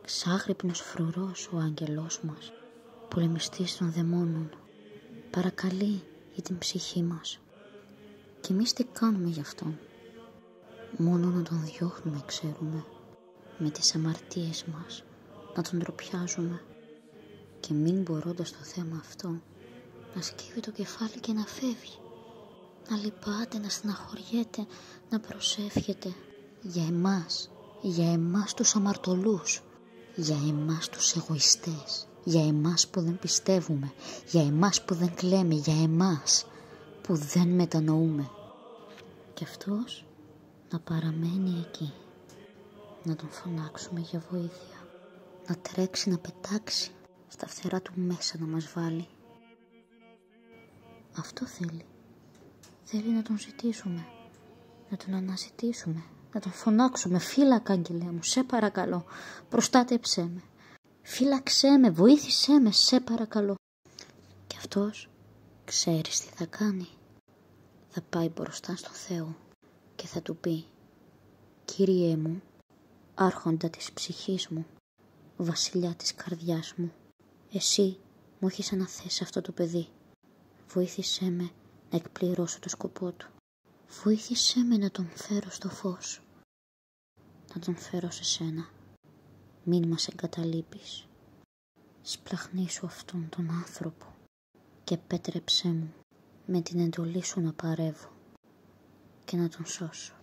Ξάγρυπνος φρουρός ο άγγελός μας, πολεμιστής των δαιμόνων, παρακαλεί για την ψυχή μας. Και εμείς τι κάνουμε γι' αυτόν? Μόνο να τον διώχνουμε ξέρουμε, με τις αμαρτίες μας, να τον ντροπιάζουμε. Και μην μπορώντας το θέμα αυτό, να σκύβει το κεφάλι και να φεύγει, να λυπάται, να στεναχωριέται, να προσεύχεται για εμάς τους αμαρτωλούς, για εμάς τους εγωιστές, για εμάς που δεν πιστεύουμε, για εμάς που δεν κλαίμε, για εμάς που δεν μετανοούμε. Και αυτός να παραμένει εκεί, να τον φωνάξουμε για βοήθεια, να τρέξει, να πετάξει στα φτερά του μέσα να μας βάλει. Αυτό θέλει. Θέλει να τον ζητήσουμε, να τον αναζητήσουμε, να τον φωνάξουμε. Φύλακα, άγγελέ μου, σε παρακαλώ, προστάτεψέ με. Φύλαξέ με, βοήθησέ με, σε παρακαλώ. Και αυτός ξέρεις τι θα κάνει? Θα πάει μπροστά στον Θεό και θα του πει: Κύριέ μου, άρχοντα της ψυχής μου, βασιλιά της καρδιάς μου, εσύ μου έχεις αναθέσει αυτό το παιδί. Βοήθησέ με να εκπληρώσω το σκοπό του. Βοήθησέ με να τον φέρω στο φως, να τον φέρω σε σένα. Μην μας εγκαταλείπεις. Σπλαχνίσου αυτόν τον άνθρωπο και επέτρεψέ μου με την εντολή σου να παρεύω και να τον σώσω.